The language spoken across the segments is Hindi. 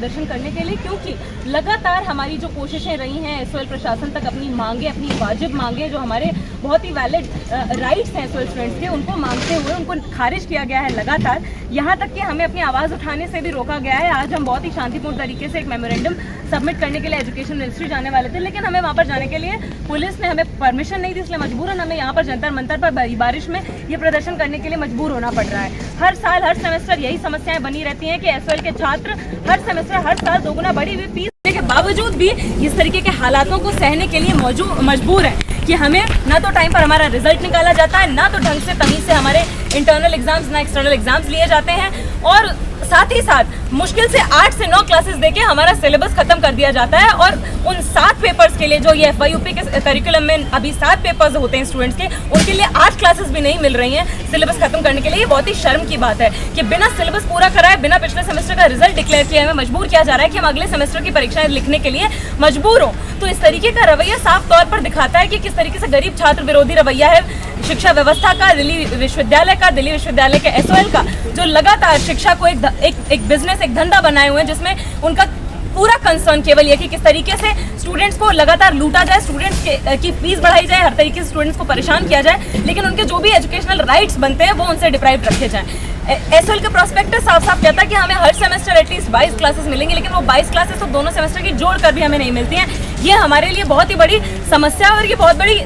प्रदर्शन करने के लिए, क्योंकि लगातार हमारी जो कोशिशें रही हैं एसओएल प्रशासन तक अपनी मांगे, अपनी वाजिब मांगे जो हमारे बहुत ही वैलिड राइट्स हैं एसओएल स्टूडेंट्स के, उनको मांगते हुए उनको खारिज किया गया है लगातार। यहाँ तक कि हमें अपनी आवाज़ उठाने से भी रोका गया है। आज हम बहुत ही शांतिपूर्ण तरीके से एक मेमोरेंडम सबमिट करने के लिए एजुकेशन मिनिस्ट्री जाने वाले थे, लेकिन हमें वहाँ पर जाने के लिए पुलिस ने हमें परमिशन नहीं दी, इसलिए मजबूरन हमें यहाँ पर जंतर मंतर पर बारिश में ये प्रदर्शन करने के लिए मजबूर होना पड़ रहा है। हर साल हर सेमेस्टर यही समस्याएं बनी रहती हैं कि एसओएल के छात्र हर सेमेस्टर हर साल दोगुना बढ़ी हुई फीस के बावजूद भी इस तरीके के हालातों को सहने के लिए मजबूर है कि हमें ना तो टाइम पर हमारा रिजल्ट निकाला जाता है, ना तो ढंग से तमीज से हमारे इंटरनल एग्जाम्स ना एक्सटर्नल एग्जाम्स लिए जाते हैं, और साथ ही साथ मुश्किल से 8 से 9 क्लासेस देके हमारा सिलेबस खत्म कर दिया जाता है। और उन 7 पेपर्स के लिए जो ये FYUP के करिकुलम में अभी 7 पेपर्स होते हैं स्टूडेंट्स के, उनके लिए 8 क्लासेस भी नहीं मिल रही हैं सिलेबस खत्म करने के लिए। ये बहुत ही शर्म की बात है कि बिना सिलेबस पूरा कराए, बिना पिछले सेमेस्टर का रिजल्ट डिक्लेयर किए हमें मजबूर किया जा रहा है कि हम अगले सेमेस्टर की परीक्षाएं लिखने के लिए मजबूर हो। तो इस तरीके का रवैया साफ तौर पर दिखाता है कि किस तरीके से गरीब छात्र विरोधी रवैया है शिक्षा व्यवस्था का, दिल्ली विश्वविद्यालय का, दिल्ली विश्वविद्यालय के एसओएल का, जो लगातार शिक्षा को एक बिजनेस, एक धंधा बनाए हुए हैं, जिसमें उनका पूरा कंसर्न केवल ये कि किस तरीके से स्टूडेंट्स को लगातार लूटा जाए, स्टूडेंट्स की फीस बढ़ाई जाए, हर तरीके से स्टूडेंट्स को परेशान किया जाए, लेकिन उनके जो भी एजुकेशनल राइट्स बनते हैं वो उनसे डिप्राइव रखे जाएं। एसओएल का प्रोस्पेक्टस साफ साफ कहता है कि हमें हर सेमेस्टर एटलीस्ट 22 क्लासेस मिलेंगी, लेकिन वो 22 क्लासेस तो दोनों सेमेस्टर की जोड़कर भी हमें नहीं मिलती हैं। ये हमारे लिए बहुत ही बड़ी समस्या और ये बहुत बड़ी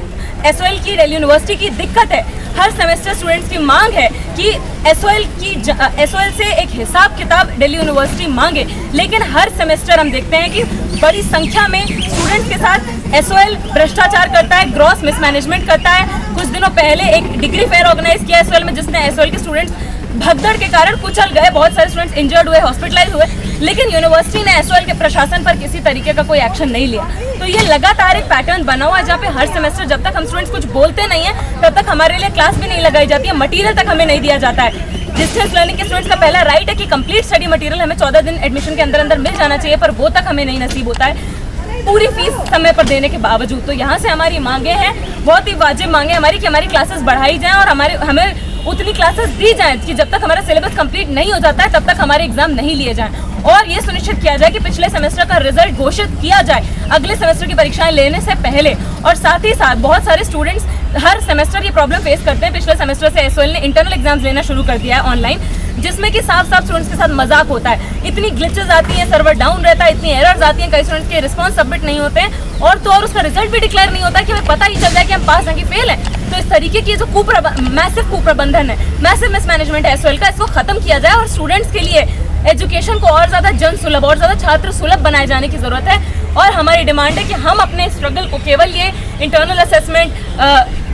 एसओएल की, दिल्ली यूनिवर्सिटी की दिक्कत है। हर सेमेस्टर स्टूडेंट्स की मांग है कि एसओएल से एक हिसाब किताब दिल्ली यूनिवर्सिटी मांगे, लेकिन हर सेमेस्टर हम देखते हैं कि बड़ी संख्या में स्टूडेंट्स के साथ एसओएल भ्रष्टाचार करता है, ग्रॉस मिसमैनेजमेंट करता है। कुछ दिनों पहले एक डिग्री फेयर ऑर्गेनाइज किया एसओएल में, जिसने एसओएल के स्टूडेंट्स भगदड़ के कारण कुचल गए, बहुत सारे स्टूडेंट्स इंजर्ड हुए, हॉस्पिटलाइज हुए, लेकिन यूनिवर्सिटी ने एसओएल के प्रशासन पर किसी तरीके का कोई एक्शन नहीं लिया। तो ये लगातार एक पैटर्न बना हुआ है जहाँ पे हर सेमेस्टर जब तक हम स्टूडेंट्स कुछ बोलते नहीं है तब तक हमारे लिए क्लास भी नहीं लगाई जाती है, मटीरियल तक हमें नहीं दिया जाता है। डिस्टेंस लर्निंग के स्टूडेंट्स का पहला राइट है कि कंप्लीट स्टडी मटीरियल हमें 14 दिन एडमिशन के अंदर मिल जाना चाहिए, पर वो तक हमें नहीं नसीब होता है पूरी फीस समय पर देने के बावजूद। तो यहाँ से हमारी मांगे हैं, बहुत ही वाजिब मांगे हमारी, कि हमारी क्लासेस बढ़ाई जाएं और हमें उतनी क्लासेस दी जाएं कि जब तक हमारा सिलेबस कंप्लीट नहीं हो जाता है तब तक हमारे एग्जाम नहीं लिए जाएं, और ये सुनिश्चित किया जाए कि पिछले सेमेस्टर का रिजल्ट घोषित किया जाए अगले सेमेस्टर की परीक्षाएं लेने से पहले। और साथ ही साथ बहुत सारे स्टूडेंट्स हर सेमेस्टर ये प्रॉब्लम फेस करते हैं। पिछले सेमेस्टर से एसओएल ने इंटरनल एग्जाम्स लेना शुरू कर दिया है ऑनलाइन, जिसमें कि साफ साफ स्टूडेंट्स के साथ मजाक होता है। इतनी ग्लिचेस आती हैं, सर्वर डाउन रहता है, इतनी एरर्स आती हैं, कई स्टूडेंट्स के रिस्पॉन्स सबमिट नहीं होते हैं, और तो और उसका रिजल्ट भी डिक्लेयर नहीं होता कि हमें पता ही चल जाए कि हम पास हैं कि फेल हैं। तो इस तरीके की जो मैसिव कुप्रबंधन है, मैसिव मिसमैनेजमेंट है एसओएल का, इसको खत्म किया जाए और स्टूडेंट्स के लिए एजुकेशन को और ज़्यादा जन सुलभ और ज़्यादा छात्र सुलभ बनाए जाने की ज़रूरत है। और हमारी डिमांड है कि हम अपने स्ट्रगल को केवल ये इंटरनल असेसमेंट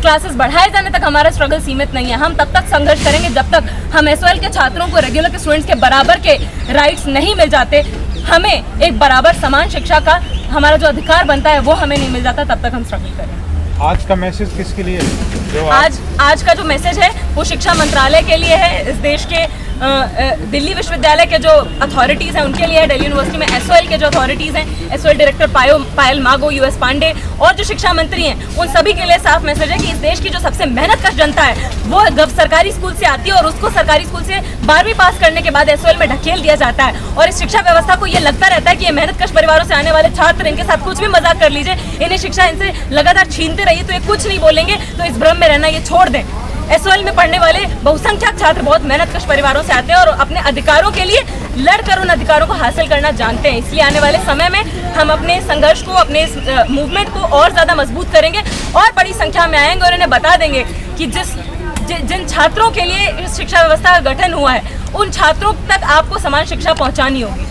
क्लासेस बढ़ाए जाने तक हमारा स्ट्रगल सीमित नहीं है। हम तब तक संघर्ष करेंगे जब तक हम एसओएल के छात्रों को रेगुलर के स्टूडेंट्स के बराबर के राइट्स नहीं मिल जाते, हमें एक बराबर समान शिक्षा का हमारा जो अधिकार बनता है वो हमें नहीं मिल जाता, तब तक हम स्ट्रगल करें। आज का मैसेज किसके लिए है? आज का जो मैसेज है वो शिक्षा मंत्रालय के लिए है, इस देश के दिल्ली विश्वविद्यालय के जो अथॉरिटीज़ हैं उनके लिए है, दिल्ली यूनिवर्सिटी में एसओएल के जो अथॉरिटीज़ हैं, एसओएल डायरेक्टर पायल मागो, यूएस पांडे और जो शिक्षा मंत्री हैं, उन सभी के लिए साफ मैसेज है कि इस देश की जो सबसे मेहनतकश जनता है वो सरकारी स्कूल से आती है और उसको सरकारी स्कूल से 12वीं पास करने के बाद एसओएल में ढकेल दिया जाता है। और इस शिक्षा व्यवस्था को ये लगता रहता है कि ये मेहनतकश परिवारों से आने वाले छात्र, इनके साथ कुछ भी मजाक कर लीजिए, इन्हें शिक्षा इनसे लगातार छीनते रहिए तो ये कुछ नहीं बोलेंगे, तो इस भ्रम में रहना ये छोड़ दें। एसओएल में पढ़ने वाले बहुसंख्यक छात्र बहुत मेहनतकश परिवारों से आते हैं और अपने अधिकारों के लिए लड़कर उन अधिकारों को हासिल करना जानते हैं। इसलिए आने वाले समय में हम अपने संघर्ष को, अपने मूवमेंट को और ज़्यादा मजबूत करेंगे और बड़ी संख्या में आएंगे और इन्हें बता देंगे कि जिन छात्रों के लिए इस शिक्षा व्यवस्था का गठन हुआ है उन छात्रों तक आपको समान शिक्षा पहुँचानी होगी।